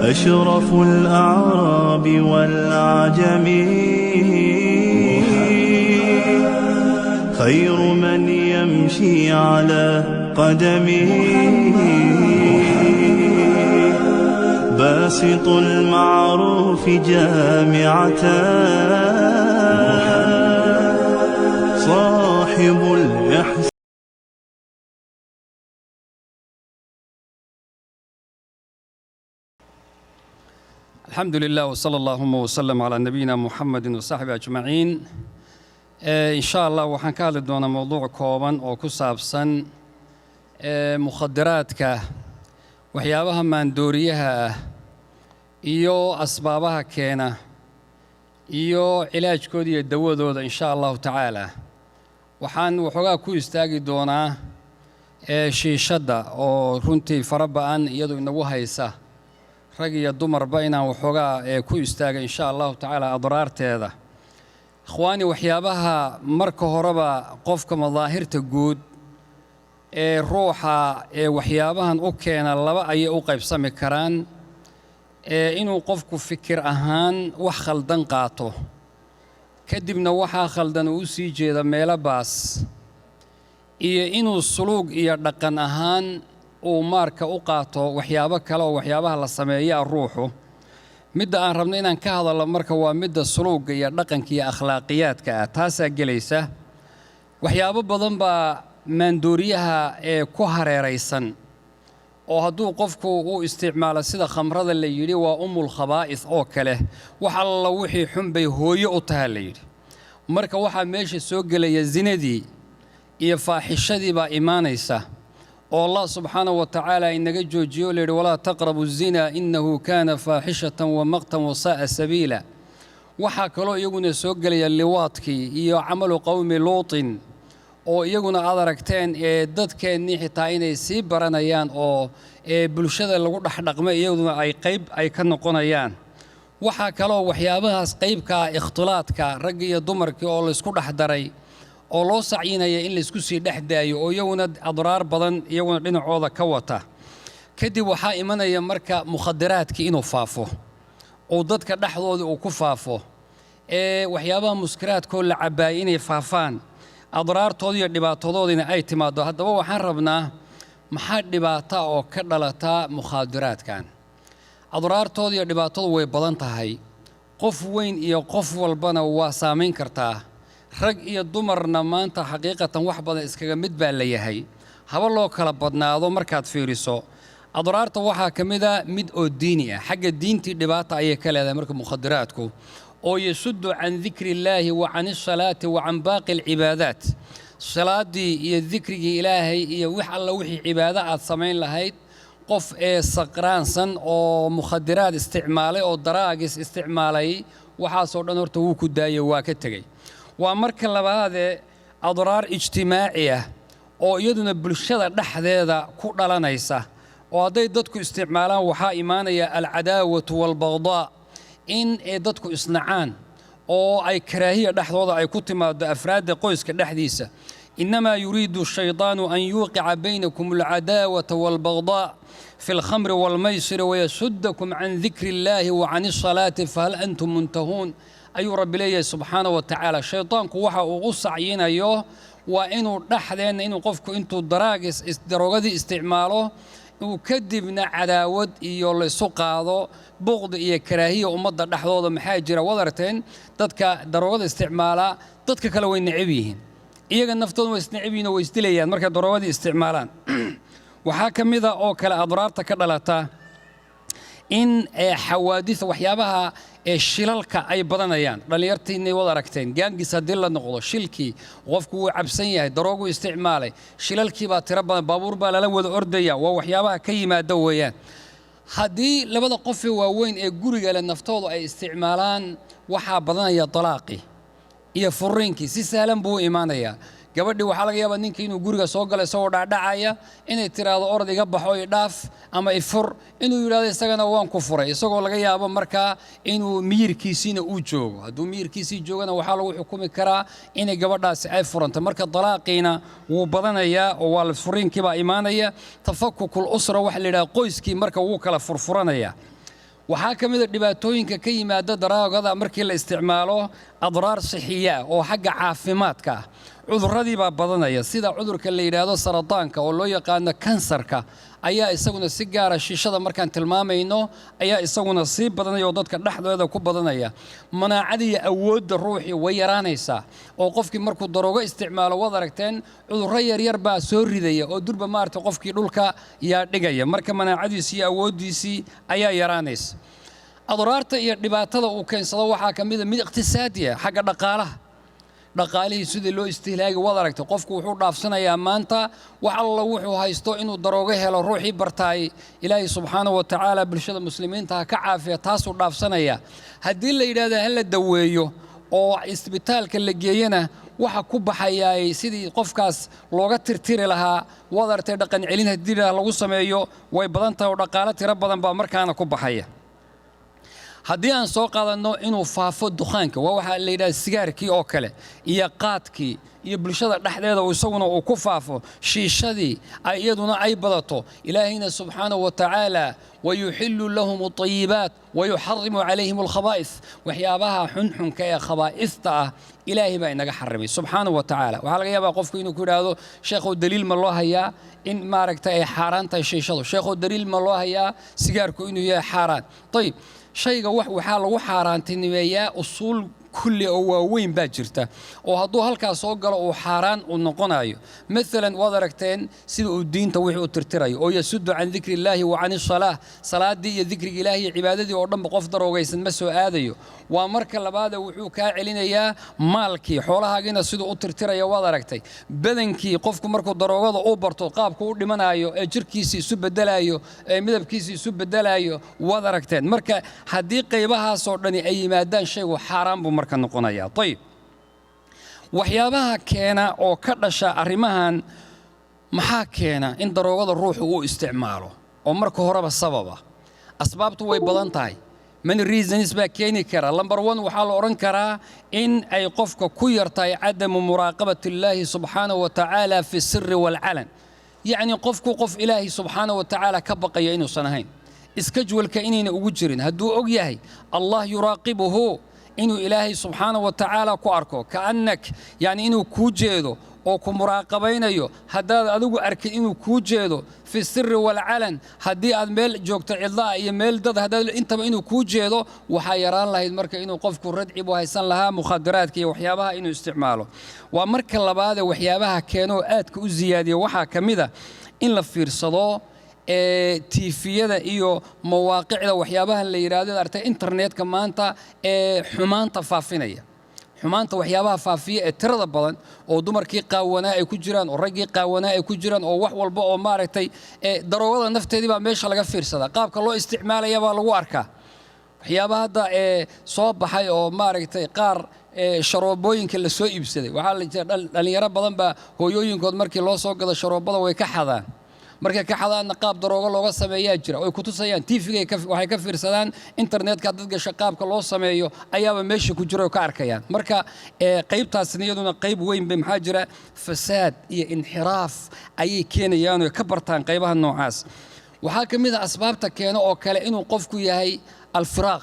أشرف الأعراب والعجم خير من يمشي على قدمه باسط المعروف جامعة صاحب الإحسان. الحمد لله وصلى اللهم وسلم على نبينا محمد وصحبه أجمعين. إن شاء الله waxaan ka hadli doonaa mowduuc kooban oo ku saabsan mukhadaraadka waxyaabaha maandooriyaha ah iyo asbaabaha keena iyo cilaajkooda iyo dawadooda in sha Allah tacaala. waxaan waxoogaa ku istaagi doonaa shiishada oo runtii farabaan iyadoo inagu haysa rag iyo dumarba inaan waxoogaa ku istaaga in sha Allah tacaala adraarteeda. ikhwaani waxyaabaha marka horeba qofka madaahirta guud ruuxa waxyaabahan u keena laba ay u qaybsami karaan inuu qofku fikir ahaan wax khaldan qaato kadibna waxa khaldan uu sii jeeda meelo baas iyo inuu suluug iyo dhaqan ahaan uu marka u qaato waxyaabo kale oo waxyaabaha la sameeyo ruuxu. midda aan rabno inaan ka hadalno marka waa midda suluugga iyo dhaqanka iyo akhlaaqiyaadka ah taasaa gelaysa. waxyaabo badan baa maandooriyaha ku hareeraysan oo hadduu qofku uu isticmaalo sida khamrada la yidhi waa umul khabaa'is oo kale wax alla wixii xun bay hooyo u tahay la yidhi. marka waxaa meesha soo gelaya zinadii iyo faaxishadii baa imaanaysa oo Allah subxaanahu wa tacaala inaga joojiyo leeyahay walaa taqrabu zina innahu kaana faaxishatan wa maqtan wa saa'a sabiila. waxaa kaloo iyaguna soo gelaya liwaadkii iyo camalu qawmi luutin oo iyaguna aad aragteen dadkeennii xitaa inay sii baranayaan oo bulshada lagu dhexdhaqmo iyaguna ay qayb ay ka noqonayaan. waxaa kaloo waxyaabahaas qaybka ikhtilaadka rag iyo dumarkii oo la isku dhex daray oo loo sacyinaya in la isku sii dhex daayo oo iyaguna adraar badan iyaguna dhinacooda ka wata. kadib waxaa imanaya marka mukhadaraadkii inuu faafo oo dadka dhexdooda uu ku faafo waxyaabaha muskiraadkoo la cabaayay inay faafaan adraartooda iyo dhibaatadoodina ay timaado. haddaba waxaan rabnaa maxaa dhibaata oo ka dhalata mukhadaraadkan. adraartooda iyo dhibaatadu way badan tahay qof weyn iyo qof walbana waa saameyn kartaa. rag iyo dumarna maanta xaqiiqatan wax badan iskaga mid baa la yahay haba loo kala badnaado markaad fiiriso. adraarta waxaa ka mid ah mid oo diini ah xagga diintii dhibaata ayay ka leedahay marka mukhadaraadku oo yasuddu can dikri illaahi wa can isalaati wa can baaqi alcibaadaat. salaadii iyo dikrigii ilaahay iyo wax alla wixii cibaado aad samayn lahayd qof saqraansan oo mukhadaraad isticmaalay oo daraagis isticmaalay waxaasoo dhan horta wuu ku daayay waa ka tegey. waa marka labaadee adraar ijtimaaci ah oo iyaduna bulshada dhexdeeda ku dhalanaysa oo hadday dadku isticmaalaan waxaa imaanaya alcadaawatu waalbagdaa in dadku isnacaan oo ay karaahiya dhexdooda ay ku timaado afraadda qoyska dhexdiisa. innamaa yuriidu shaydaanu an yuuqica baynakum alcadaawata waalbagdaa fi alkhamri waalmaysiri wayasuddakum can dikri illaahi wa can isalaati fahal antum muntahuun ayuu rabbi leeyahay subxaanahu wa tacaala. shaydaanku waxa uu u sacyinayo waa inuu dhexdeenna inuu qofku intuu daroogadii isticmaalo uu kadibna cadaawad iyo laysu qaado buqdi iyo karaahiya ummadda dhexdooda. maxaa jira wadarteen dadka daroogada isticmaala dadka kale way necab yihiin iyaga naftooda way isnecab yihiin oo way isdilayaan markay daroogadii isticmaalaan. waxaa ka mid ah oo kale adraarta ka dhalata in xawaadis waxyaabaha shilalka ay badanayaan. dhalinyartiinay wada aragteen gaangis haddii la noqdo shilkii qofku wuu cabsan yahay daroogu isticmaalay shilalkii baa tiro badan baabuur baa lala wada ordaya waa waxyaabaha ka yimaada weeyaan. haddii labada qofee waaweyn ee guriga leh naftoodu ay isticmaalaan waxaa badanaya talaaqi iyo furiinkii si sahlan buu imaanayaa. gabadhii waxaa laga yaabaa ninkii inuu guriga soo galay isagoo dhacdhacaya inay tiraahdo orod iga baxo i dhaaf ama i fur inuu yidhaahdo isagana waan ku furay isagoo laga yaabo markaa inuu miyirkiisiina uu joogo hadduu miyirkiisii joogana waxaa lagu xukumi karaa inay gabadhaasi ay furanta marka dalaaqiina wuu badanayaa oo waa furiinkii baa imaanaya tafakukul usra waxa la yidhaha qoyskii marka wuu kala furfuranaya waxaa ka mid a dhibaatooyinka ka yimaada daraagada markii la isticmaalo adraar sixiya oo xagga caafimaadka ah cudurradii baa badanaya sida cudurka la yidhaahdo sarataanka oo loo yaqaano kansarka ayaa isaguna si gaara shiishada markaan tilmaamayno ayaa isaguna sii badanaya oo dadka dhexdooda ku badanaya manaacadiiyo awoodda ruuxii way yaraanaysaa oo qofkii markuu daroogo isticmaalo waad aragteen cudurro yaryar baa soo ridaya oo durba maaragtay qofkii dhulka yaa dhigaya marka manaacadiisii iyo awooddiisii ayaa yaraanaysa adraarta iyo dhibaatada uu keensado waxaa ka mid a mid iqtisaadiya xagga dhaqaalihii sidii loo istihlaagi waad aragtay qofku wuxuu dhaafsanayaa maanta wax alla wuxuu haysto inuu daroogo helo ruuxii bartaay ilaahay subxaanahu wa tacaala bulshada muslimiinta ha ka caafiya taasuu dhaafsanaya haddii la yidhaahdo ha la daweeyo oo isbitaalka la geeyana waxa ku baxayaay sidii qofkaas looga tirtiri lahaa waad aragtay dhaqan celin haddii lagu sameeyo way badan tahay oo dhaqaale tiro badan baa markaana ku baxaya haddii aan soo qaadanno inuu faafo dukaanka waa waxa la yidhaha sigaarkii oo kale iyo qaadkii iyo bulshada dhexdeeda isaguna uu ku faafo shiishadii ay iyaduna ay badato ilaahayna subxaanahu wa tacaala wayuxillu lahum alطayibaat wayuxarimu calayhim alkhabaa'is waxyaabaha xunxunka ee khabaa'ista ah ilaahay baa inaga xarimay subxaanahu wa tacaala waxaa laga yaabaa qofku inuu ku yidhaahdo sheekhow daliil ma loo hayaa in maaragtay ay xaaraan tahay shiishadu sheekhow daliil ma loo hayaa sigaarku inuu yahay xaaraan ayib shayga waxaa lagu xaaraantinimeeyaa usuul kulli oo waaweyn baa jirta oo hadduu halkaas soo galo uu xaaraan u noqonayo maalan waad aragteen sida uu diinta wixii u tirtirayo oo yasuddu can dikri illaahi wa can isalaah salaadii iyo dikriga ilaahi iyo cibaadadii oo dhanba qof daroogaysan ma soo aadayo waa marka labaada wuxuu kaa celinayaa maalkii xoolahaagiina siduu u tirtiraya waad aragtay badankii qofku markuu daroogada u barto qaabku u dhimanayo ee jirkiisii isu bedelayo ee midabkiisii isu bedelayo waad aragteen marka haddii qaybahaasoo dhani ay yimaadaan shaygu xaaraan buu marka noqonaya ayib waxyaabaha keena oo ka dhasha arrimahan maxaa keena in daroogada ruuxu uu isticmaalo oo marka horeba sababa asbaabtu way badan tahay many reasons baa keeni kara number 1 waxaa la oran karaa in ay qofka ku yartahay cadamu muraaqabati illaahi subxaanahu wa tacaala fi sirri wal calan yacni qofku qof ilaahi subxaanahu wa tacaala ka baqaya inuusan ahayn iskajwalka inayna ugu jirin hadduu og yahay allah yuraaqibuhu inuu ilaahay subxaanahu wa tacaala ku arko kaannak yani inuu kuu jeedo oo ku muraaqabaynayo haddaad adigu arkin inuu kuu jeedo fi sirri wal calan haddii aad meel joogto cidlaa iyo meel dad haddaad intaba inuu kuu jeedo waxaa yaraan lahayd marka inuu qofku radci buu haysan lahaa mukhadaraadka iyo waxyaabaha inuu isticmaalo waa marka labaadee waxyaabaha keenoo aadka u ziyaadiya waxaa ka mid a in la fiirsado tiifiyada iyo mawaaqicda waxyaabaha la yiraahdo artay internetka maanta ee xumaanta faafinaya xumaanta waxyaabaha faafiya ee tirada badan oo dumarkii qaawanaa ay ku jiraan oo raggii qaawanaa ay ku jiraan oo wax walba oo maaragtay daroogada nafteedii baa meesha laga fiirsadaa qaabka loo isticmaalaya baa lagu arkaa waxyaabaha hadda soo baxay oo maaragtay qaar sharoobooyinka la soo iibsaday waxaa la jira dhalinyaro badan baa hooyooyinkood markii loo soo gado sharoobada way ka xadaan markay ka xadaanna qaab daroogo looga sameeyaa jira oo ay ku tusayaan TV-ga waxay ka fiirsadaan internetka dad gasha qaabka loo sameeyo ayaaba meesha ku jira oo ka arkayaan marka qaybtaasna iyaduna qayb weyn bay maxaa jira fasaad iyo inxiraaf ayay keenayaan oo ka bartaan qaybaha noocaas waxaa ka mid ah asbaabta keena oo kale inuu qofku yahay alfiraaq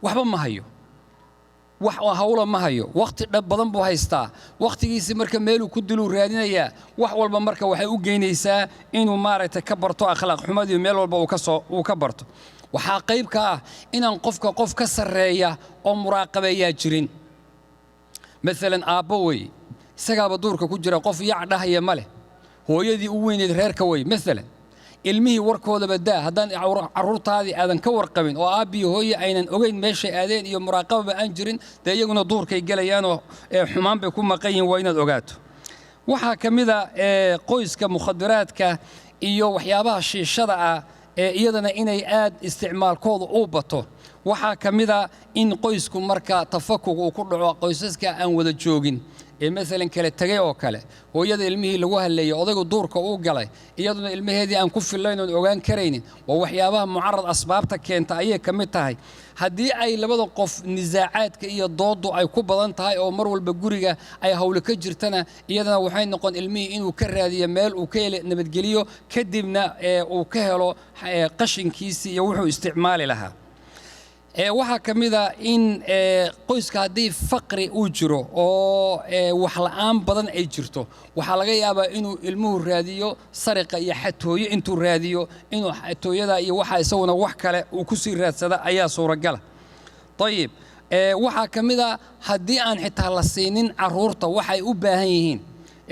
waxba ma hayo wax hawla ma hayo waqti dhab badan buu haystaa waqtigiisa marka meel uu ku diluu raadinayaa wax walba marka waxay u geynaysaa inuu maaragtay ka barto akhlaaq xumadii meel walba uu ka barto waxaa qayb ka ah inaan qofka qof ka sareeya oo muraaqabeeyaa jirin maalan aabbo wey isagaaba duurka ku jira qof yac dhahaya ma leh hooyadii u weyneed reerka wey maalan ilmihii warkoodaba daa haddaan carruurtaadii aadan ka warqabin oo aabbiyo hooye aynan ogeyn meeshay aadeen iyo muraaqababa aan jirin dee iyaguna duurkay gelayaanoo xumaan bay ku maqan yihiin waa inaad ogaato waxaa ka mid a qoyska mukhadaraadka iyo waxyaabaha shiishada ah iyadana inay aad isticmaalkooda u bato waxaa ka mid a in qoysku marka tafakug uu ku dhaco qoysaska aan wada joogin مثلا كلا تجي أو كلا هو يد علمه اللي وها اللي يقضي دور كأوجله يدنا علمه هذه أن كف اللين وأوجان كرينين ووحيابها معرض أسبابتك كأنت أيه كمتهاي هدي أي لبض قف نزاعات كأي ضاد أي كوب ضنتهاي أو مرول بجورجة أي هولك جرتنا يدنا وحين نقول علمي إنه كره هذه مال وكيل نبتجليه كدبنا وكهله قشن كيسي يوحوا استعمال لها waxaa ka mid ah in qoyska haddii faqri uu jiro oo wax la'aan badan ay jirto waxaa laga yaabaa inuu ilmuhu raadiyo sariqa iyo xatooyo intuu raadiyo inuu xatooyada iyo waxa isaguna wax kale uu ku sii raadsada ayaa suuragal طيب waxaa ka mid ah haddii aan xitaa la siinin caruurta waxay u baahan yihiin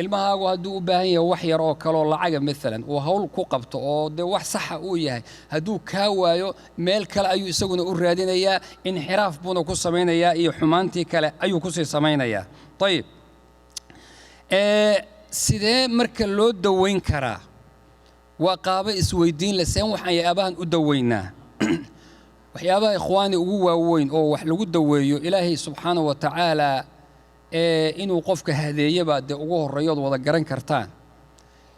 ilmahaagu hadduu u baahan yahay wax yar oo kale oo lacaga maalan oo hawl ku qabto oo de wax sax ah uu yahay hadduu ka waayo meel kale ayuu isaguna u raadinayaa inxiraaf buuna ku samaynayaa iyo xumaantii kale ayuu ku sii samaynayaa طيب sidee marka loo daweyn karaa waa qaabo isweydiin la seen waxaan yaabahan u daweynaa waxyaabaha ikhwaani ugu waaweyn oo wax lagu daweeyo ilaahay subxaanahu wa tacaala inuu qofka hadeeyaba de ugu horeeyood wada garan kartaan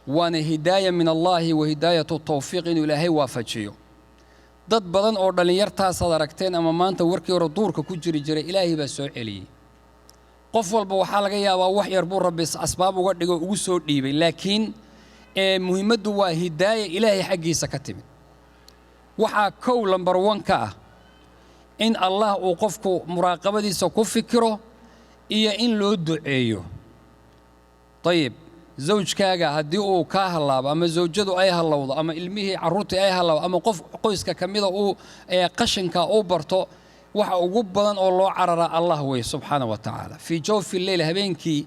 waana hidaaya min allahi wa hidaayatu tawfiiq inuu ilaahay waafajiyo dad badan oo dhalinyartaas aad aragteen ama maanta warkii hore duurka ku jiri jiray ilaahay baa soo celiyey qof walba waxaa laga yaabaa wax yar buu rabbi asbaab uga dhigo ugu soo dhiibay laakiin muhiimaddu waa hidaaya ilaahay xaggiisa ka timid waxaa kow lambar 1 ka ah in allah uu qofku muraaqabadiisa ku fikiro iyo in loo duceeyo طيب zawjkaaga haddii uu ka halaabo ama zawjadu ay halawdo ama ilmihii caruurtii ay halawdo ama qof qoyska kamida uu qashinka uu barto waxa ugu badan oo loo carara allah way subhanahu wa ta'ala fi jawfi al-layl habeenkii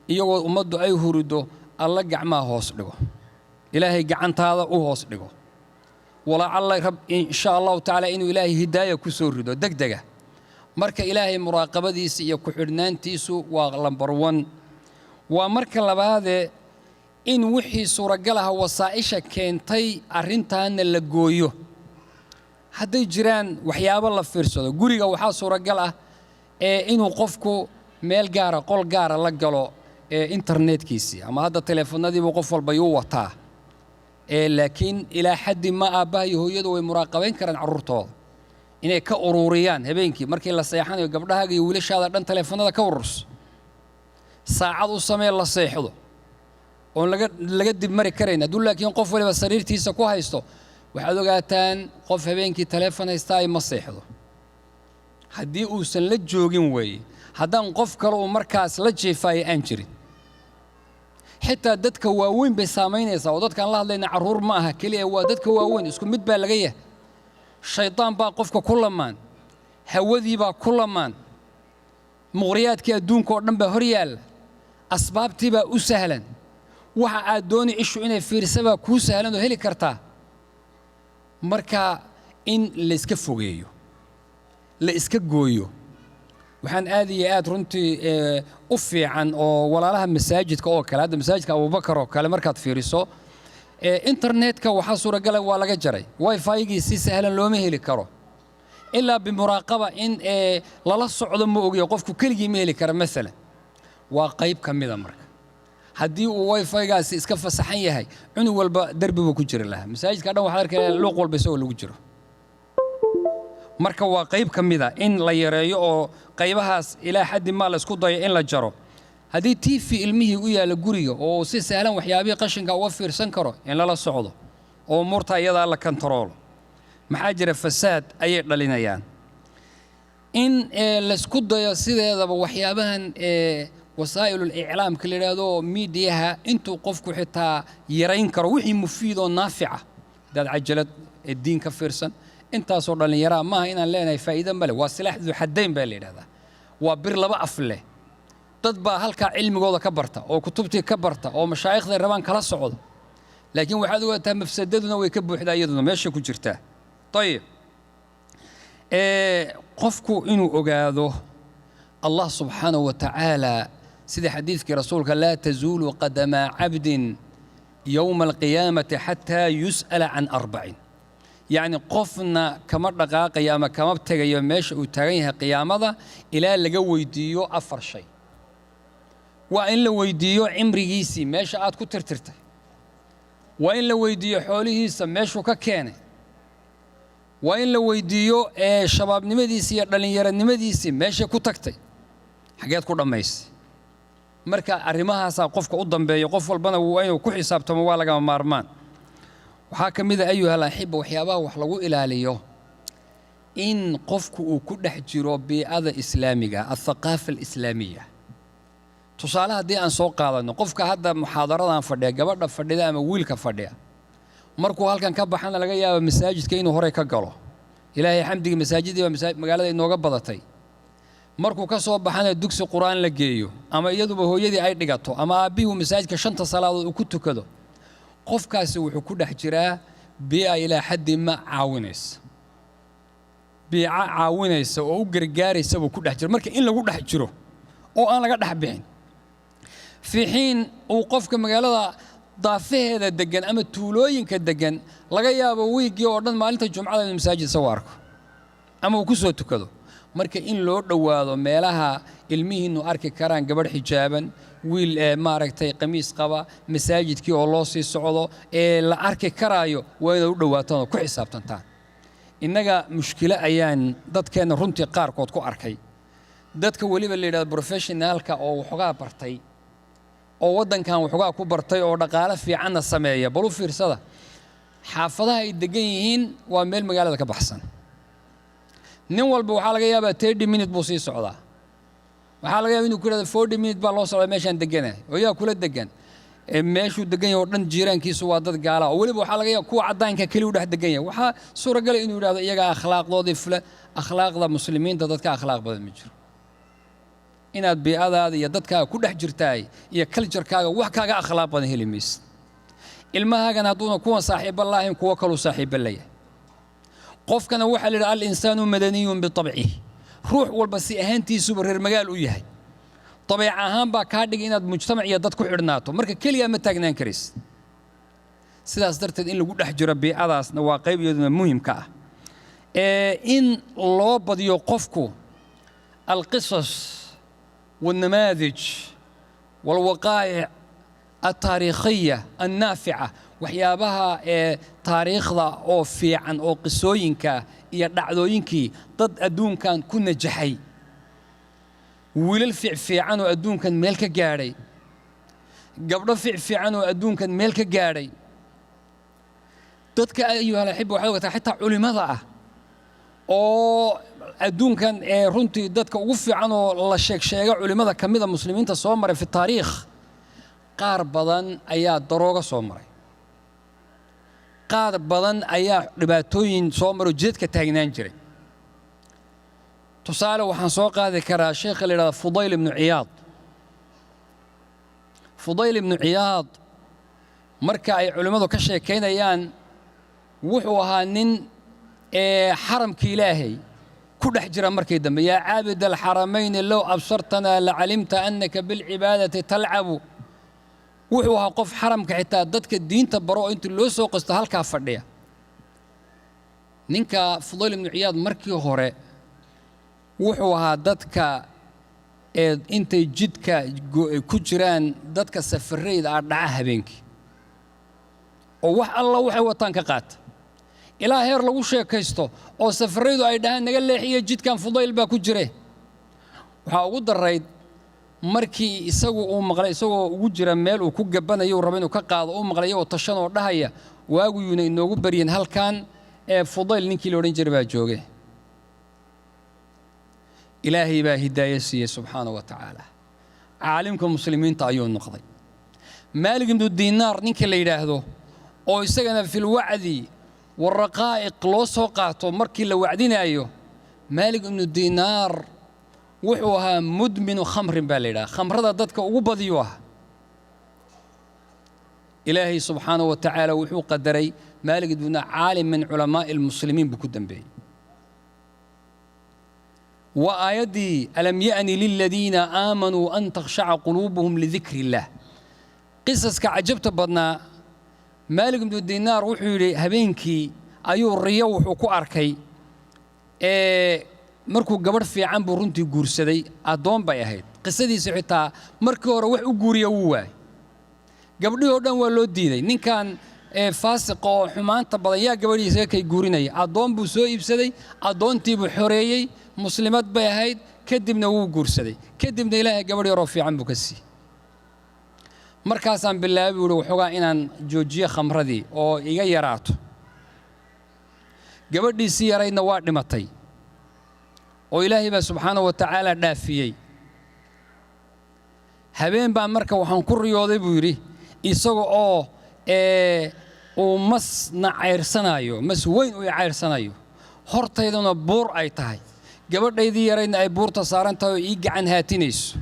iyagoo umadu ay hurido alla gacmaha hoos dhigo ilaahay gacantaada u hoos dhigo wala alla rab insha Allah ta'ala inuu ilaahay hidaaya ku soo rido degdega marka ilaahay muraaqabadiisa iyo ku xidhnaantiisu waa lambar 1 waa marka labaad in wixii suuragal ah wasaa'isha keentay arintan la gooyo hadday jiraan waxyaabo la fiirsado guriga waxa suuragal ah inuu qofku meel gaar ah qol gaar ah la galo internetkiisa ama hadda telefoonadiiba qof walba uu wataa laakiin ila xaddi ma aabahay hooyadu way muraaqabayn karaan carruurtooda inay ka ururiyaan habeenkii markii la seexanayo gabdhahaaga iyo wiilashaada dhan telefoonada ka ururus saacad u samee la seexdo oo laga dib mari karayna dul laakiin qof waliba sariirtiisa ku haysto waxaad ogaataan qof habeenkii telefoon haysta ay ma seexdo haddii uusan la joogin way haddaan qof kale oo markaas la jeefay aan jirin xitaa dadka waaweyn bay saameynaysaa oo dadkan la hadlayna caruur ma aha kaliya waa dadka waaweyn isku mid baa laga yahay shaytaan baa qofka ku lamaan hawadii baa ku lamaan muqriyaadkii adduunka oo dhan baa hor yaal asbaabtii baa u sahlan waxa aad dooni ishu inay fiirsaba ku sahlan oo heli kartaa marka in la iska fogeeyo la iska gooyo waxaan aad iyo aad runtii u fiican oo walaalaha masaajidka oo kale hadda masaajidka Abubakar oo kale markaad fiiriso internetka waxa suuragal ah waa laga jaray wifi-gii si sahlan looma heli karo ilaa bimuraaqaba in lala socdo ma ogiyo qofku keligii ma heli karo mesela waa qayb kamida marka haddii uu wifi-gaasi iska fasaxan yahay cunug walba darbiga ku jira laha masaajidka dhan waxa arkay luuq walba isoo lagu jiro marka waa qayb kamida in la yareeyo oo qaybahaas ilaa xaddi ma la isku dayo in la jaro haddii TV ilmihii u yaala guriga oo si sahlan waxyaabihi qashinka uga fiirsan karo in lala socdo oo murta iyada la kantaroolo maxaa jira fasaad ayay dhalinayaan in la isku dayo sideedaba waxyaabahan وسائل الإعلام كل هذا ميدياها أنتوا قفكوا حتى يرين كروحي مفيد ونافعة ده عجلة الدين كفرسن أنت صور اللي يرى ما هنا لنا فائدة بله والسلاح ذو حدين بله هذا وبر لبا أفله تطبع هلك علم جوده كبرته أو كتبتي كبرته أو مشايخ ذي الربان كلا صعود لكن واحد هو تم فسددنا ويكبوا حدا يدنا ماشي كجرته طيب قفكوا إنه أجاده الله سبحانه وتعالى سيدي حديثك رسولك لا تزول قدم عبد يوم القيامة حتى يسأل عن 4 يعني قفنا كمر دقائق قيامة كما بتغير ماشي وتغيرها قيامة إلى اللي جو يديو أفر شيء وإن لو ويديو عمري جيسي ماشي عاد كترترته وإن لو ويديو حوله سماشو ككانه وإن لو ويديو شباب نمديسي دلنيار نمديسي ماشي كتكتي حاجات كلها ميس marka arrimahaas qofka u dambeeyo qof walbana waa inuu ku xisaabtamo waa laga maarmaan waxa kamid ah ayuha laaxiib waxyaabaha wax lagu ilaaliyo in qofku uu ku dhex jiro bi'ada islaamiga al-thaqaafa al-islaamiyya tusaale hadii aan soo qaadano qofka hadda muxaadaradan fadhiya gabadha fadhida ama wiilka fadhiya markuu halkan ka baxana laga yaabo masaajidka inuu hore ka galo ilaahay xamdiga masaajidii magaalada inooga badatay markuu ka soo baxana dugsi quraan la geeyo ama iyaduba hooyadii ay dhigato ama aabihu masaajidka shanta salaadood uu ku tukado qofkaasi wuxuu ku dhex jiraa bi'a ilaa xaddi ma caawinaysa oo u gargaaraysa buu ku dhex jiro marka in lagu dhex jiro oo aan laga dhex bixin في حين وقفك مقالة ضافه دقن أما تولوين كدقن لقى يا بويجي أردن مالته الجمعة المساجد سوارك أما وكسوة كذا مركا إن لو دوّاذو ميلها علمه إنه أرك كران قبل حجابا ويل ماركتي قميص قبا مساجد كي الله سي صعوده الأرك كرايو وين دوّاتانو كحساب تنتان إنك مشكلة أيان دت كان رنتي قاركود كو أركي دت كوليب اللي بروفيشنال كا أو حقا برتي أو ودن كان وحقا كو برتي أو دقالة في عنا السماية بلو في رسالة حافظها الدقيقين وميل مقالة كبحسن نوال بو waxaa laga yaabaa 30 minutes buu sii socdaa waxaa laga yaabaa inuu ku yiraahdo 40 minutes baa loo socdaa meeshan deganay oo yaa kula degan meeshu degan yahay oo dhan jiiraankiisu waa dad gaala oo waliba waxaa laga yaabaa kuwa cadaanka kali u dhex degan yahay waxa suuragal inuu yiraahdo iyaga akhlaaqdoodii fula akhlaaqda muslimiinta dadka akhlaaq badan ma jiro inaad bi'adaada iyo dadka ku dhex jirtaay iyo culture-kaaga wax kaaga akhlaaq badan helimis ilmahaagan haduuna kuwa saaxiib Allaah kuwa kale saaxiib Allaah قفكنا وحل الإنسان مدني بطبعه روح والبسي أهانتي سوبر مجال وياهي طبيعة أهم بكاردك إن المجتمع يدتك حرناته مركب كل يوم تجنان كريس سلاس درت إن لو قد حجر بأذاس نواقب يدنا مهم كا إن الله بدي يوقفكو القصص والنماذج والوقائع التاريخية النافعة waxyaabaha taariikhda oo fiican oo qisooyinka iyo dhacdooyinkii dad adduunkan ku najaxay wiilal fiican oo adduunkan meel ka gaaray gabdho fiican oo adduunkan meel ka gaaray dadka ayuha laaxiib waxa wata xitaa culimada ah oo adduunkan runtii dadka ugu fiican oo la sheegay culimada kamida muslimiinta soo maray fi taariikh qaar badan ayaa darooga soo maray qaar badan ayaa dhibaatooyin soo maro jeedka taagnaan jiray tusaale waxaan soo qaadi karaa sheekh la yiraahdo Fudayl ibn Iyad marka ay culimadu ka sheekeynayaan wuxuu ahaa nin xaramka Ilaahay ku dhex jira markii dambe yaa caabid al-haramayn law absartana la alimta annaka bil ibadati tal'abu wuxuu ahaa qof xaramka xitaa dadka diinta baro inta loo soo qasto halka fadhiya ninka Fudayl ibn Iyad markii hore wuxuu ahaa dadka intay jidka ku jiraan dadka safarreeyda ah dhaca habeenkii oo wax alla waxay wataan ka qaata ilaa heer lagu sheekaysto oo safarreeydu ay dhahaan naga leexiyo jidkan Fudayl baa ku jire waxa ugu darayd markii isagu uu maqlay isagoo ugu jira meel uu ku gabanayo rabo inuu ka qaado uu maqlay oo tashan oo dhahaya waagu yuna inoogu bariyeen halkan Fudayl ninkii la oran jiray baa joogay ilaahay baa hidaayad siiyay subhanahu wa ta'ala caalimka muslimiinta ayuu noqday Maalik ibn Dinar ninkii la yiraahdo oo isagana fil wa'di warqaa'iq loo soo qaato markii la wacdinayo Maalik ibn Dinar wuxuu ahaa mudminu khamrin baa la yiraahdaa khamrada dadka ugu badiyo ah ilaahay subhanahu wa ta'ala wuxuu qadaray Maalik ibn caalim min culamaa al-muslimiin bu ku dambeeyay wa ayadi alam ya'ni lil ladina amanu an takhsha'a qulubuhum li dhikri Allah qisaska ajabta badna Maalik ibn Dinar wuxuu yiri habeenkii ayuu riyo wuxuu ku arkay markuu gabadh fiican buu runtii guursaday adoon bay ahayd qisadiisa xitaa markii hore wax u guuriya wuu waayay gabdhihii oo dhan waa loo diiday ninkan faasiq oo xumaanta badan yaa gabadhiisa kay guurinaya addoon buu soo iibsaday addoontii buu xoreeyey muslimad bay ahayd kadibna wuu guursaday kadibna ilaahay gabadh yaroo fiican buu ka siiyey markaasaan bilaabay wuxuu waxoogaa inaan joojiyo khamradii oo iga yaraato gabadhiisii yaraydna waa dhimatay oo ilaahay baa subxaanahu wa tacaala dhaafiyey habeen baan marka waxaan ku riyooday buu yidhi isaga oo uu masna cayrsanayo mas weyn uu cayrsanayo hortaydana buur ay tahay gabadhaydii yaraydna ay buurta saaran tahay oo ii gacan haatinayso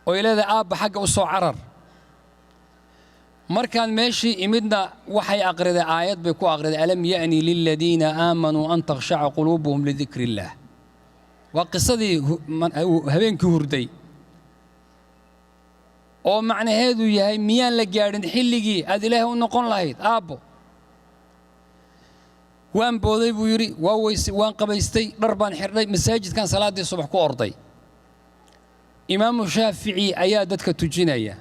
oo ilaahay aabba xagga u soo carar markaan meeshii imidna waxay aqriday aayad bay ku aqriday alam ya'ni lilladina aamanuu an takhsha'a quluubuhum lidikri illaah waa qisadii habeenkii hurday oo macnaheedu yahay miyaan la gaadhin xilligii aad ilaahay u noqon lahayd aabbo waan booday buu yidhi waan qabaystay dhar baan xidhay masaajidkan salaaddii subax ku orday imaamu shaafici ayaa dadka tujinaya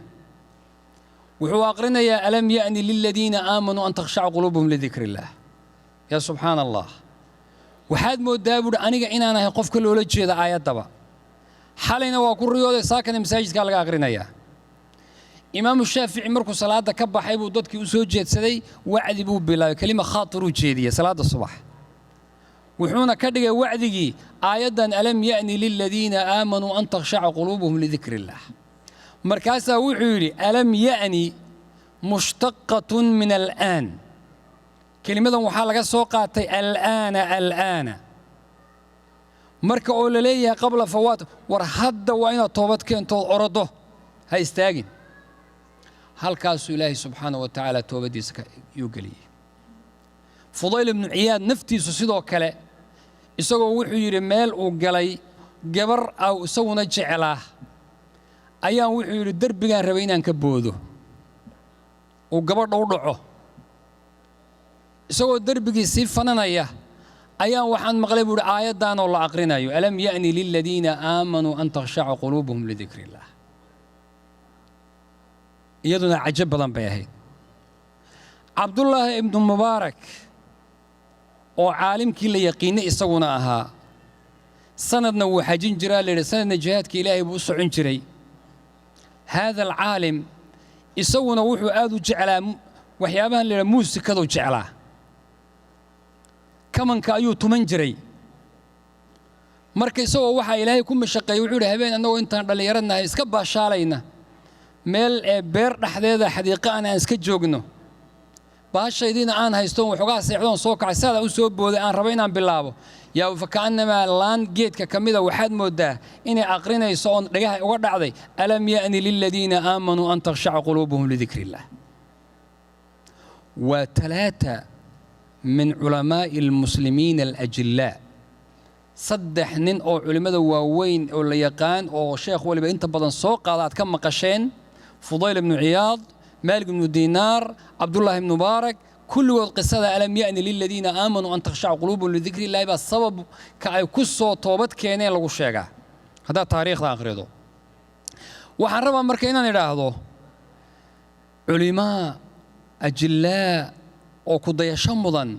wuxuu aqrinayaa alam ya'ni liladiina aamanuu an takhsha'a quluubuhum lidikri illaah yaa subxaana allah waxaad mooddaa buuhi aniga inaan ahay qofka loola jeeda aayaddaba xalayna waa ku riyooday saakana masaajidkaa laga aqrinayaa imaamu shaafici markuu salaadda ka baxay buu dadkii u soo jeedsaday wacdi buu bilaabay kelima khaatiruu jeediyey salaadda subax wuxuuna ka dhigay wacdigii aayaddan alam ya'ni liladiina aamanuu an takhsha'a quluubuhum lidikri illaah markaasaa wuxuu yidhi alam ya'ni mushtaqatun min al'aan kelimadan waxaa laga soo qaatay al'aana marka oo la leeyahay qabla fawaat war hadda waa inaad toobad keentood orodo ha istaagin halkaasuu ilaahay subxaanahu wa tacaala toobaddiisa yuu geliyey fudayl ibnu ciyaad naftiisu sidoo kale isagoo wuxuu yidhi meel uu galay gabar aw isaguna jeclaa ayaan wuxuu yidhi derbigaan rabay inaan ka boodo uu gabadha u dhaco isagoo derbigii sii fananaya ayaan waxaan maqlay buu yidhi aayaddaanoo la aqrinayo alam ya'ni liladiina aamanuu an takhsha'a quluubuhum lidikri illaah iyaduna cajab badan bay ahayd cabdullaahi ibnu mubaarak oo caalimkii la yaqiinay isaguna ahaa sanadna wuu xajin jiraa layidhi sanadna jihaadka ilaahay buu u socon jiray haada alcaalim isaguna wuxuu aad u jeclaa waxyaabahan la yidhaha muusikaduu jeclaa kamanka ayuu tuman jiray marka isagoo waxaa ilaahay ku mashaqeeyey wuxuu yidhi habeen annagoo intaan dhallinyaranahay iska baashaalayna meel beer dhexdeeda xadiiqa aan iska joogno baashaydiina aan haysto waxoogaa seexdoon soo kacay saada u soo booday aan rabo inaan bilaabo yaa fakaannamaa laan geedka ka mida waxaad mooddaa inay aqrinayso oon dhagaha uga dhacday alam ya'ni liladiina aamanuu an takhsha'a quluubuhum lidikri illaah waa talaata min culamaa'i almuslimiina alajillaa saddex nin oo culimmada waaweyn oo la yaqaan oo sheekh waliba inta badan soo qaada aad ka maqasheen fudayl ibnu ciyaad maalik ibnu diinaar cabdullaahi ibnu mubaarak kulligood qisada alam ya'ni liladiina aamanuu an takhsha'a quluubuhum lidikri illaahi baa sababka ay ku soo toobad keeneen lagu sheegaa haddaad taariikhda akhrido waxaan rabaa marka inaan idhaahdo culimaa ajillaa oo ku dayasho mudan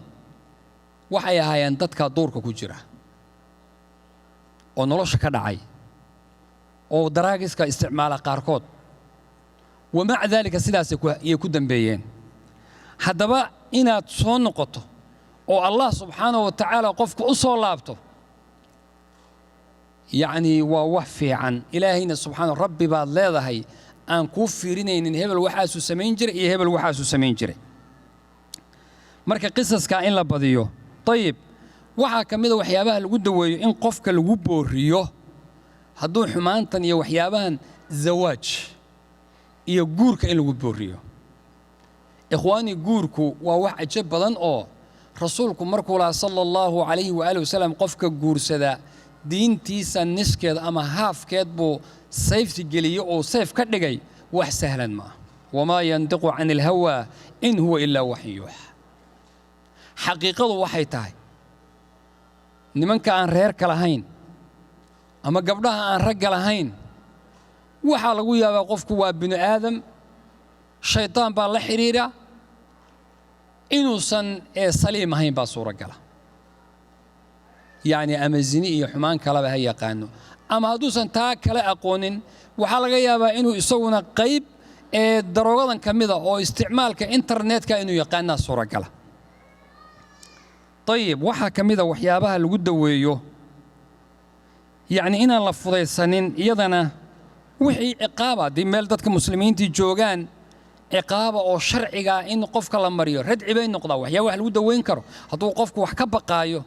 waxay ahaayeen dadka duurka ku jira oo nolosha ka dhacay oo daraagiska isticmaala qaarkood wamaca daalika sidaasay ku dambeeyeen haddaba inaad soo noqoto oo allah subxaanahu wa tacaala qofku u soo laabto yacnii waa wax fiican ilaahayna subxaanahu rabbi baad leedahay aan kuu fiirinaynin hebel waxaasuu samayn jiray iyo hebel waxaasuu samayn jiray marka qisaskaa in la badiyo ayib waxaa ka mida waxyaabaha lagu daweeyo in qofka lagu booriyo hadduu xumaantan iyo waxyaabahan zawaaj iyo guurka in lagu booriyo ikhwaani guurku waa wax cajab badan oo rasuulku markuu lahaa sala allahu calayhi waaalih wasalam qofka guursada diintiisa niskeeda ama haafkeed buu sayfti geliyey oo sayf ka dhigay wax sahlan maaha wamaa yantiqu cani alhawaa in huwa ilaa waxyu yuuxa xaqiiqadu waxay tahay nimanka aan reerka lahayn أما قبلها أن رجل هين وحال قويا وقفك وابن آدم شيطان بالحريرة إنه سن سليم هين بصورة رجله يعني أما الزني يحمان كلا هي قانو أما هدوسن تا كلا أقونين وحال قويا إنه يسوون قيب دروغان كميدا أو استعمالك إنترنت كإنه يقانا صورة رجله طيب وحا كميدا وحيابها الجود ويو يعني إن لفظي سنين يدنا وحي عقابة دي ميل دادك مسلمين تي جوغان عقابة أو شرعية إن قفك لمريو ردعي بين نقطة وحيا وحا الجود وين كرو هدو قفك وحكا بقايو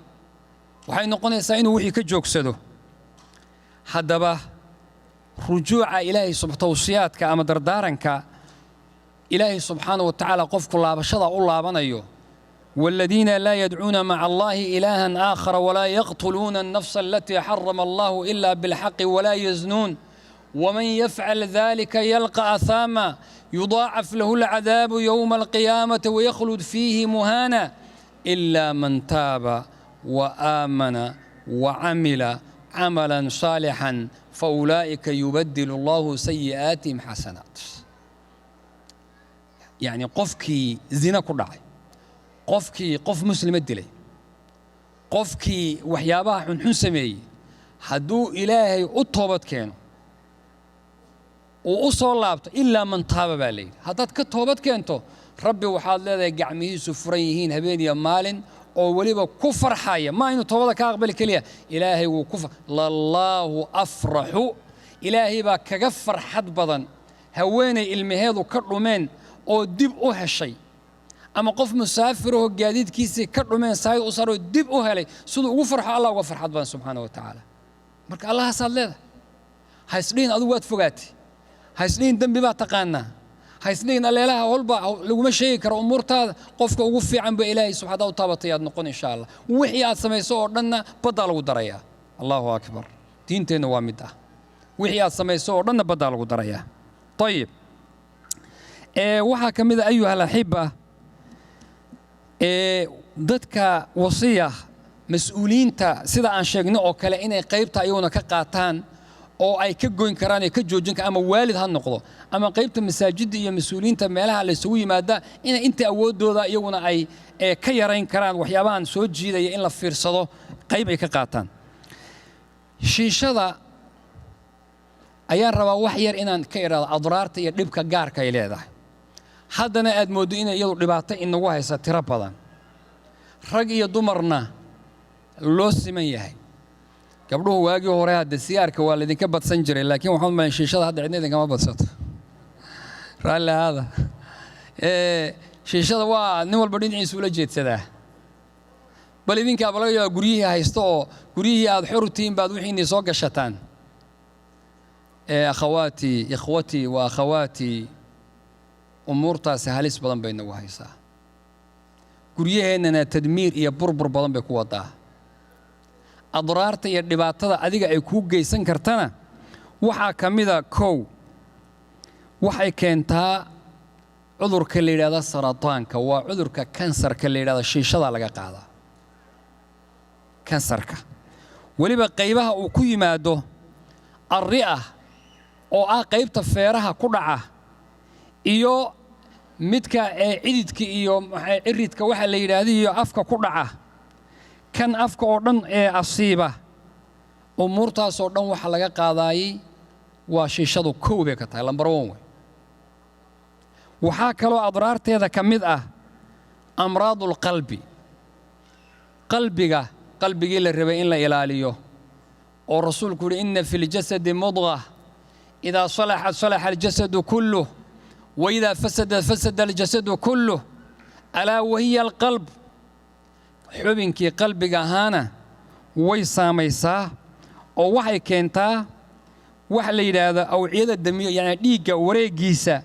وحي نقوني ساينو وحي كجوك سدو حدبا رجوع إلهي سبحانه توصياتك أما دردارنك إلهي سبحانه وتعالى قفك الله بشضع الله بنيو والذين لا يدعون مع الله إلها آخر ولا يقتلون النفس التي حرم الله إلا بالحق ولا يزنون ومن يفعل ذلك يلقى أثاما يضاعف له العذاب يوم القيامة ويخلد فيه مهانا إلا من تاب وآمن وعمل عملا صالحا فأولئك يبدل الله سيئاتهم حسنات يعني قفكي زنا كرعي قفكي قف مسلم الدلي قفكي وحيابها حنحن سمي حدو إلهي أطوبت كانوا وأصول لابط إلا من تاب بالي هداد كتوبت كانتو ربي وحاد لذا قعميه سفريهين هبيني مال أو وليبا كفر حاية ما إنه توبتك أقبل كليه إلهي وكفر لله أفرح إلهي با كغفر حد بدن هويني المهيض كرمين أو دب هالشيء أما قف مسافره جديد كيسي كرمين سايد أسره دب هالي سود وفرح الله وفرح حد بدن سبحانه وتعالى مرك الله صلى الله هيسلين أدوات فقاتي هيسلين دم بما تقانا هيسلين اللي لها والبا لو ما شيء كر أمور تاد قفك وقفي عن بإلهي سبحانه وتعالى نقول إن شاء الله وحيات سمي صور لنا بدل ودريا الله أكبر دينتين وامدة وحيات سمي صور لنا بدل ودريا طيب وحا كمذا أيها الأحبة ضدك وصية مسؤولين تا سيدا عن شيء أو كلا إني قيبتا أيونا كقاتان oo ay ka goyn karaan ay ka joojin karaan ama waalid ha noqdo ama qaybta masaajidda iyo mas'uuliyiinta meelaha la isugu yimaada in inta awoodooda iyaguna ay ka yareyn karaan waxyaabahan soo jiidaya in la fiirsado qayb ay ka qaataan shiishada ayaan rabaa wax yar inaan ka iraado adraarta iyo dhibka gaarka ay leedahay haddana aad moodo in iyadu dhibaato inagu haysa tiro badan rag iyo dumarna loo siman yahay gabdhuhu waagii hore hadda siyaarka waa lidinka badsan jiray laakiin waxaan ma shiishada hadda cidna idinka ma badsato raali hada shiishada waa nin walba dhinaciisa ula jeedsadaa bal idinka balaga yaa guriyihii haysto oo guriyihii aad xurtiin baad wixii soo gashataan akhawaati ikhwati wa akhawaati umurtaas halis badan bay nagu haysaa guriyaheenna tadmiir iyo burbur badan bay ku wadaa adraarta iyo dhibaatada adiga ay ku geysan kartana waxa kamida koow waxay keentaa cudurka la yiraahdo sarataanka waa cudurka kansarka la yiraahdo shiishada laga qaada kansarka waliba qaybaha uu ku yimaado arri'a oo ah qaybta feeraha ku dhaca iyo midka cididka iyo ciridka waxa la yiraahdo iyo afka ku dhaca kan afka oo dhan asiiba umurtaas oo dhan waxa laga qaadaayay waa shiishadu koob ka tahay lambar 1 waxa kale oo adraarteeda kamid ah amraadul qalbi qalbiga la rabay in la ilaaliyo oo rasuulku yiri inna fil jasadi mudghah idha salahat salaha al jasadu kulluhu wa idha fasada al jasadu kulluhu ala wa hiya al qalb xubinkii qalbiga ahaana way saamaysaa oo waxay keentaa wax la yiraahdo awciyada damiyo yani dhiigga wareegiisa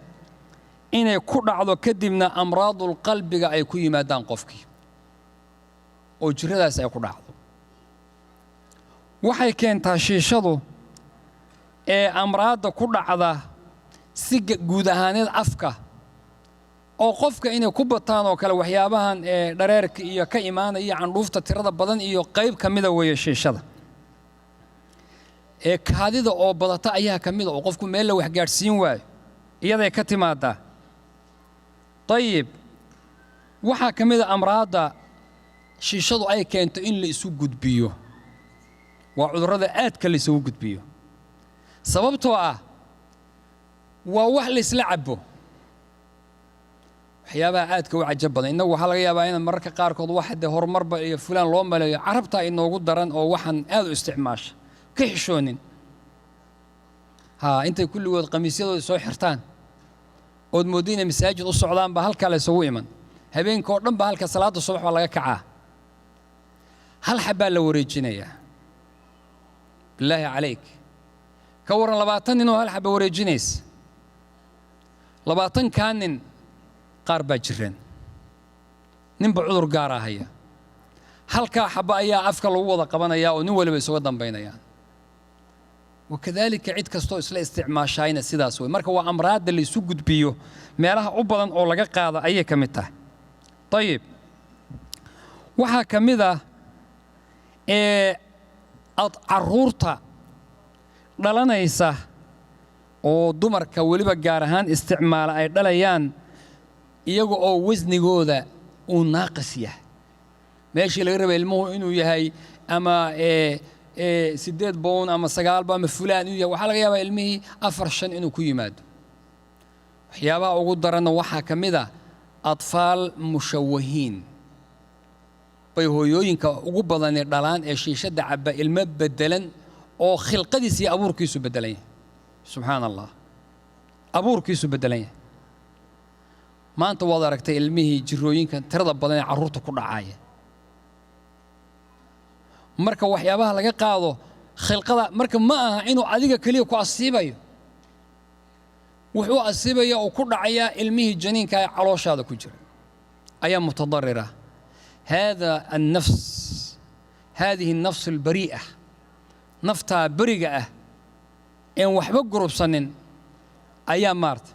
inay ku dhacdo kadibna amraadul qalbiga ay ku yimaadaan qofkii oo jiradaas ay ku dhacdo waxay keentaa shiishadu amraadda ku dhacda si guud ahaaneed afka oo qofka inay ku bataan oo kale waxyaabahan dhareerka iyo ka imaanaya candhuufta tirada badan iyo qayb kamida weeye shiishada kaadida oo badata ayaa ka mid ah oo qofku meel la wax gaarsiin waayo iyaday ka timaadaa طيب waxaa ka mid ah amraada shiishadu ay keento in la isu gudbiyo waa cudurrada aadka la isugu gudbiyo sababtoo ah waa wax la isla cabo waxyaabaha aadka u cajab badan innagu waxaa laga yaabaa in mararka qaarkood wax hadda horumarba iyo fulaan loo maleeyo carabta inoogu daran oo waxaan aad u isticmaasha ka xishoonin intay kulligood qamiisyadooda soo xirtaan ood moodina masaajid u socdaan ba halka la isugu iman habeenkii oo dhan ba halka salaada subax waa laga kacaa hal xabaa la wareejinayaa bilaahi calayk ka waran 20 nin oo hal xaba wareejinaysa 20 kaa nin qaar baa jireen ninba cudur gaar ah haya halkaa xaba ayaa afka lagu wada qabanayaa oo nin waliba isuga dambaynayaan وكذلك عيد كستو إسلا استعماشاينا سيداس وي marka waa amraad la isu gudbiyo meelaha u badan oo laga qaado ayay kamid tahay طيب waxa kamid ah caruurta dhalanaysa oo dumarka waliba gaar ahaan isticmaala ay dhalayaan iyaga oo wasnigooda uu naaqis yahay meeshii laga rabay ilmuhu inuu yahay ama 8 boon ama 9 ba ama fulaan iyo waxa laga yaabaa ilmihii 4-5 inuu ku yimaado waxyaabaha ugu daran waxa kamid ah atfaal mushawahiin bay hooyooyinka ugu badan ee dhalaan ee shiishada cabba ilmo bedelan oo khilqadiisa iyo abuurkiisu bedelan subhanallah abuurkiisu bedelan maanta waad aragtay ilmihii jirooyinka tirada badan ee carruurta ku dhacaya marka waxyaabaha laga qaado khilqada marka ma aha inuu adiga kaliya ku asiibayo wuxuu asiibaya oo ku dhacaya ilmihii janiinka ay calooshaada ku jira ayaa mutadarrira هذا النفس هذه النفس البريئة نفطها بريئة إن وحبك قرب سنين أيام مارت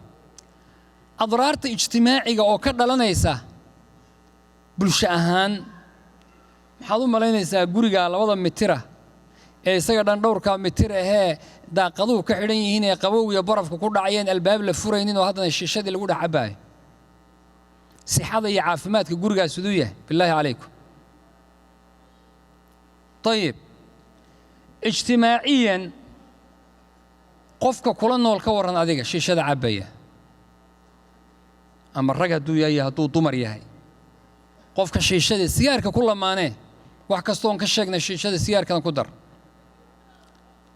أضرارت اجتماعية أو كذا لنا يسا بالشأهان حضو ملايين يسا قريقة على وضع مترة سيقدان دور كا مترة هي دا قضوه كحرين هنا قبوه يبرف كل عيان الباب لفورين وهذا الشيشات اللي قوله عباي سحاضة عافمات كجورجا سدوية بالله عليكم. طيب اجتماعيا قفك كلنا والكورن هذيك شيشة عباية أما الرجل دويا هدو ضمر يهي قفك شيشة السيارة كل ما أنا وحكستون كشجنا شيشة السيارة كان قدر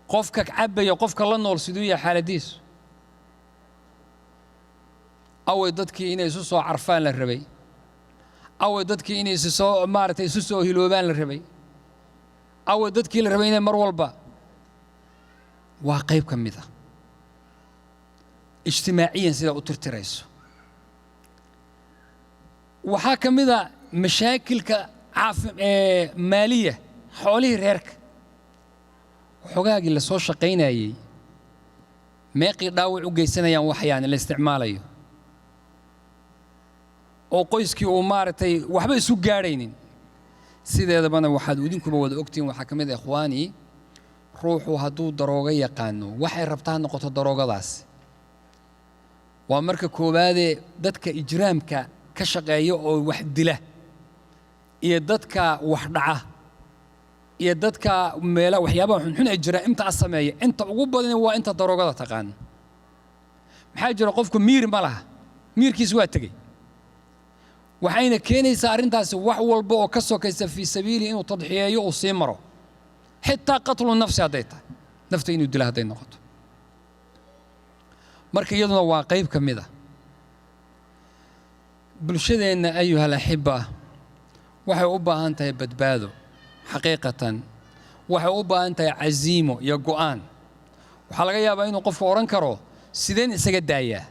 قفك عباية قفك لنا والسدوية حالديس أو dadkii inay isu soo carfaan la rabay aw dadkii inay isu soo maartay isu soo hiloobaan la rabay aw dadkii la rabay inay mar walba waa qayb kamid ah ijtimaaciyan sida u tirtirayso waxa kamid ah mashaakilka maaliya xoolihi reerka xogaagii la soo shaqeynayay meeqii dhaawac u geysanayaan waxyaan la isticmaalayo oo qoyskii uu maartay waxba isu gaaraynin sideedabana waxaad idinkuba wada ogtiin waxa kamid ah ikhwaani ruuxu haduu darooga yaqaano waxay rabtaa noqoto daroogadaas waa marka koobaade dadka ijraamka ka shaqeeyo oo wax dila iyo dadka wax dhaca iyo dadka meela waxyaabaha xun ay jiraan inta sameeyo inta ugu badan waa inta daroogada taqaan maxaa jira qofku miir ma laha miirkiisu waa tagay waxayna keenaysaa arintaas wax walba oo ka sokaysa fi sabiili inuu tadxiyeeyo oo sii maro xitaa qatlu nafsi hadayta nafta inuu dilo haday noqoto marka iyaduna waa qayb kamid ah bulshadeena ayuha al-ahibba waxay u baahan tahay badbaado xaqiiqatan waxay u baahan tahay caziimo iyo go'aan waxa laga yaabaa inuu qofku oran karo sideen isaga daayaa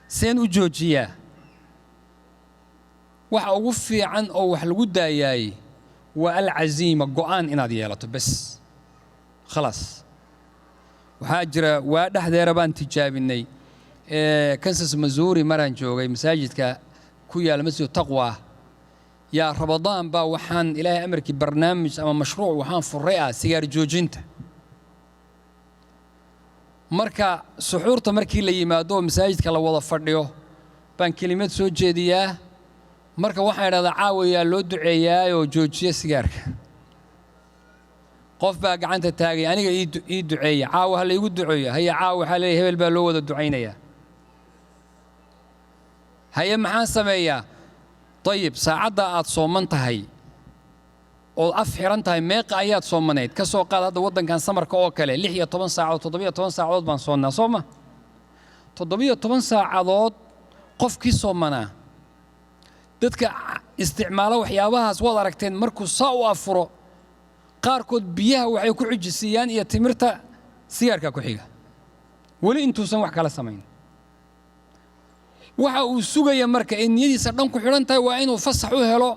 seen u joojiyaa waxa ugu fiican oo wax lagu daayay waa al-caziima go'aan inaad yeelato bas خلاص waxa jira waa dhaxdeera baan tijaabinay kansas Missouri maraan joogay masaajidka ku yaal masjid taqwa يا رمضان با وحان إلهي أمريكي برنامج أما مشروع وحان فريئة سيجار جوجينتا marka suxuurta markii la yimaado masaajidka la wada fadhiyo baan kelimad soo jeediyaa marka waxaan idhahdaa caawiyaa loo duceeyaa oo joojiya sigaarka qof baa gacanta taagay aniga ii duceeya caawa ha la igu duceeyo haya caawa waxa leeyahay hebel baa loo wada ducaynayaa haya maxaan sameeyaa طيب saacada aad sooman tahay oo af xiran tahay meeqa ayaad soomaneed ka soo qaad hadda wadankan samarka oo kale 16 saacadood 17 saacadood baan soonnaa sooma 17 saacadood qofkii soomanaa dadka isticmaalo waxyaabahaas wad aragteen markuu saa u afuro qaarkood biyaha waxay ku xijisiyaan iyo timirta sigaarka ku xiga wali intuusan wax kala samayn waxa uu sugaya marka in niyadiisa dhan ku xiran tahay waa inuu fasax u helo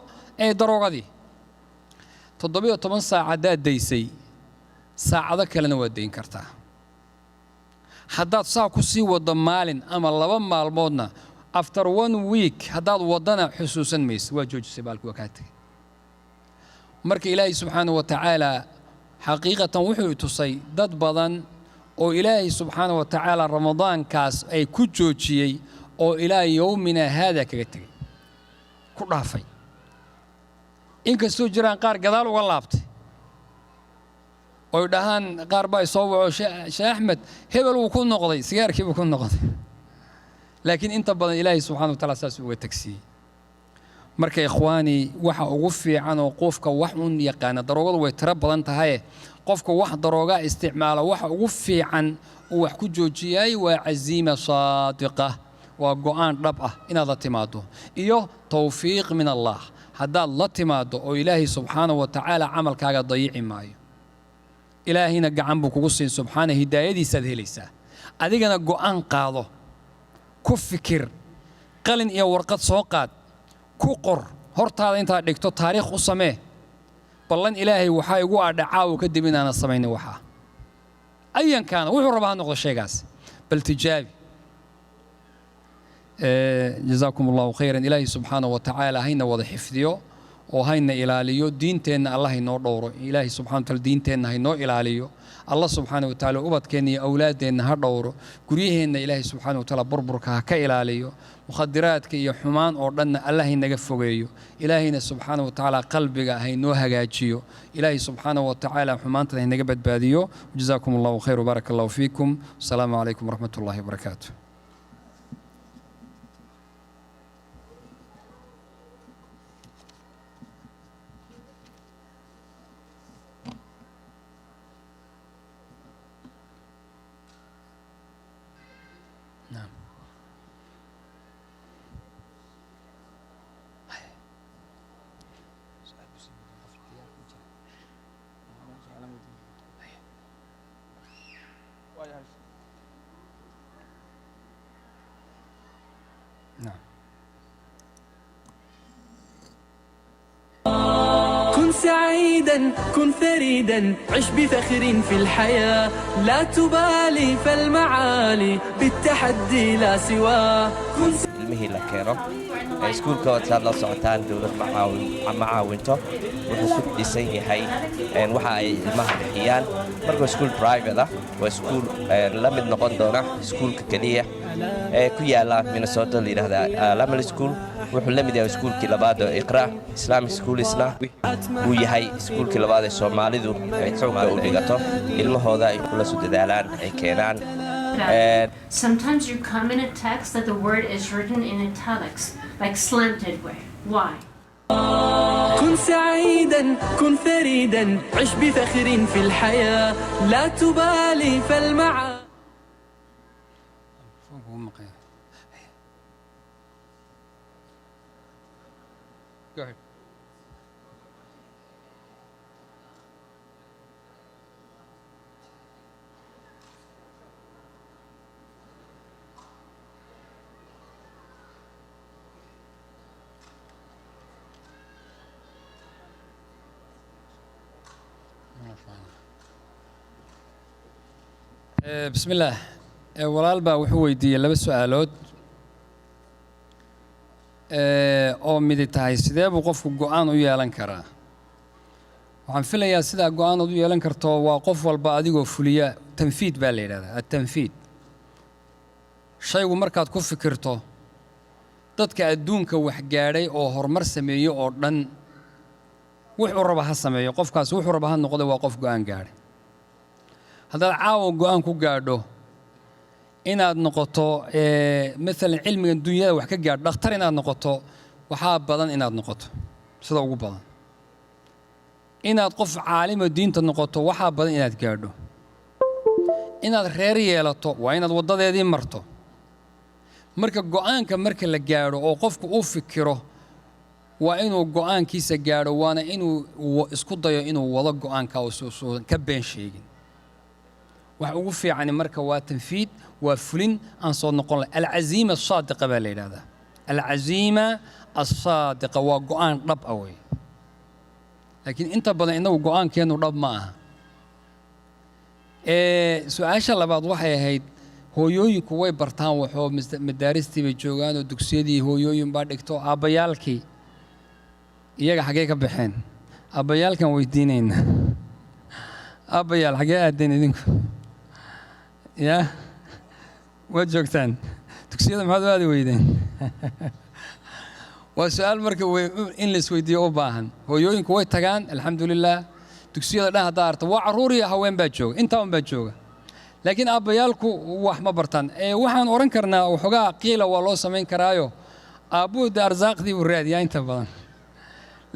ee daroogadii 17 saacadaad daysay saacado kalena waa dayn kartaa haddaad saa ku sii wado maalin ama 2 maalmoodna after 1 week haddaad wadana xusuusan mayso waa joojisay baalku waa kaa tagay marka ilaahay subxaanahu wa tacaala xaqiiqatan wuxuu tusay dad badan oo ilaahay subxaanahu wa tacaala ramadaankaas ay ku joojiyey oo ilaa yowmina haada kaga tagay ku dhaafay inkastoo jiraan qaar gadaal uga laabtay oo dhahaan qaar baa soo waco Sheekh Axmed hebel uu ku noqday sigaarkii uu ku noqday laakiin inta badan ilaahay subxaanahu wa tacaala saas uga tagsiyay marka ikhwaani waxa ugu fiican oo qofka wax uun yaqaan daroogadu way tira badan tahay qofka wax darooga isticmaala waxa ugu fiican oo wax ku joojiyay waa aziima saadiqa waa go'aan dhab ah inaad la timaado iyo tawfiiq min Allah haddaad la timaado oo ilaahay subxaanahu wa tacaala camalkaaga dayici maayo ilaahayna gacan buu kugu siin subxaanahu hidaayadiisaad helaysaa adigana go'aan qaado ku fikir qalin iyo warqad soo qaad ku qor hortaada intaad dhigto taariikh u samee ballan ilaahay waxaa igu adhacaaw kadib inaana samaynin waxa ayan kaana wuxuu rabaa noqdo sheegaas bal tijaabi جزاكم الله خيرا إلهي سبحانه وتعالى هينا وضع حفظيو وهينا إلاليو دينتين الله ينور دورو إلهي سبحانه وتعالى دينتين هينو إلاليو الله سبحانه وتعالى أبد كني أولادين هدورو قريهن إلهي سبحانه وتعالى بربركها كإلاليو مخدرات كي يحمان أردنا الله ينقفوغيو إلهينا سبحانه وتعالى قلبك هينو هجاجيو إلهي سبحانه وتعالى حمان هينقبت باديو جزاكم الله خير وبارك الله فيكم السلام عليكم ورحمة الله وبركاته كن سعيدا كن فريدا عش بفخر في الحياة لا تبالي فالمعالي بالتحدي لا سواه ilmihii la keeno iskuulka waad la socotaan dawlad macaawinto wuxuu ku dhisan yahay waxa ay ilmaha bixiyaan marka iskuul private ah waa iskuul la mid noqon doona iskuulka kaliya ee ku yaala Minnesota la yiraahdaa Lamal School wuxuu la mid yahay iskuulkii labaad ee Iqra Islamic School isna uu yahay iskuulkii labaad ee Soomaalidu ay xoogga u dhigato ilmahooda ay kula soo dadaalaan ay keenaan. Sometimes you come in a text that the word is written in italics, like slanted way. Why? كن سعيدا كن فريدا عش بفخر في الحياة لا تبالي فالمعالي Go ahead. بسم الله walaal baa wuxuu weydiiyey laba su'aalood oo mid tahay sidee buu qofku go'aan u yeelan karaa waxaan filayaa sidaa go'aanadu yeelan karto waa qof walba adigoo fuliya tanfiid baa la yidhahdaa at-tanfiid shaygu markaad ku fikirto dadka adduunka wax gaadhay oo horumar sameeyo oo dhan wuxuu raba ha sameeyo qofkaas wuxuu raba ha noqdo waa qof go'aan gaadhay haddaad caawa go'aan ku gaadho inaad noqoto maalan cilmiga dunyada wax ka gaadho dhakhtar inaad noqoto waxaa badan inaad noqoto sida ugu badan inaad qof caalimo diinta noqoto waxaa badan inaad gaadho inaad reer yeelato waa inaad wadadeedii marto marka go'aanka marka la gaadho oo qofku uu fikiro waa inuu go'aankiisa gaadho waana inuu isku dayo inuu wado go'aanka oo ka been sheegin wax ugu fiican marka waa tanfiid waa fulin aan soo noqon lahayn al-aziima as-saadiqa baa la yiraahdaa al-aziima as-saadiqa waa go'aan dhab ah way laakiin inta badan inagu go'aankeenu dhab ma aha su'aasha labaad waxay ahayd hooyooyinku way bartaan waxoo madaaristii bay joogaan oo dugsiyadii hooyooyin baa dhigto aabbayaalkii iyaga xagee ka baxeen aabbayaalkan weydiinayna aabbayaal xagee aadeen idinku yaa waad joogtaan dugsiyada maxaad u aadi weydeen waa su'aal marka in la isweydiiyo u baahan hooyooyinku way tagaan alxamdulilah dugsiyada dhan haddaa arto waa carruur iyo haween baa jooga intaa un baa jooga laakiin aabbayaalku wax ma bartaan waxaan oran karnaa waxoogaa qiila waa loo samayn karaayo aabbuhu de arsaaqdii buu raadiyaa inta badan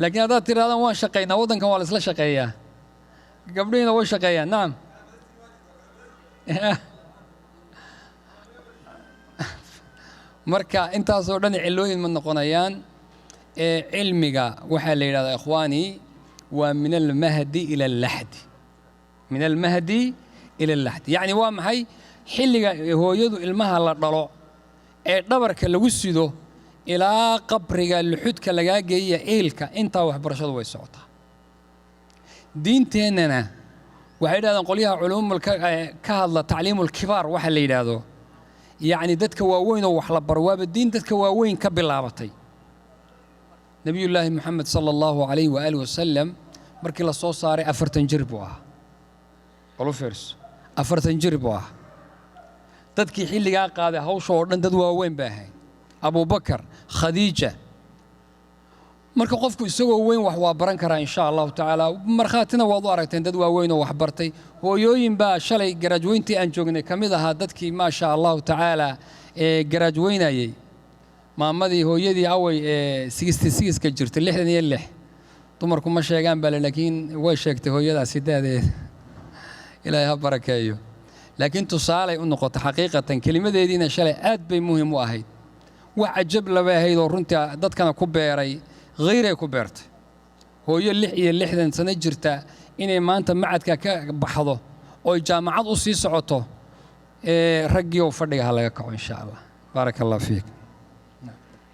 laakiin haddaad tirahdaan waan shaqaynaa waddankan waa la isla shaqeeyaa gabdhihiina way shaqeeyaan nacam marka intaasoo dhan cilooyin ma noqonayaan cilmiga waxaa la yidhahdaa ikhwaani waa min almahdi ila allaxdi min almahdi ila allaxdi yacni waa maxay xilliga hooyadu ilmaha la dhalo ee dhabarka lagu sido ilaa qabriga luxudka lagaa geeya eelka intaa waxbarashadu way socotaa diinteennana waxay yidhahdaan qolyaha culuumul ka hadla tacliimul kibaar waxa la yidhaahdo yacni dadka waaweyn oo wax la baro waaba diin dadka waaweyn ka bilaabatay nabiyullaahi moxamed sala allahu calayhi waaalihi wasalam markii la soo saaray 40 jir buu ahaa olu fiirso 40 jir buu ahaa dadkii xilligaa qaaday hawsha oo dhan dad waaweyn baa ahayd abubakar khadiija marka qofku isagoo weyn wax waa baran karaa insha allahu tacaala markhaatina waad u aragteen dad waaweyn oo wax bartay hooyooyin baa shalay garaajweyntii aan joognay ka mid ahaa dadkii maasha allahu tacaala garaajweynayey maamadii hooyadii away 66 ka jirtay 66 dumarku ma sheegaan bale laakiin way sheegtay hooyadaasi daadeed ilaahay ha barakeeyo laakiin tusaalay u noqotay xaqiiqatan kelimadeediina shalay aad bay muhiim u ahayd wax ajab laba ahayd oo runtii dadkana ku beeray غيري كبرت هو يلحي اللحدة سنة جرتا إني ما أنت معك كبحضه أو جامعات أصيص عطه رجيو فردي هلا يقع إن شاء الله بارك الله فيك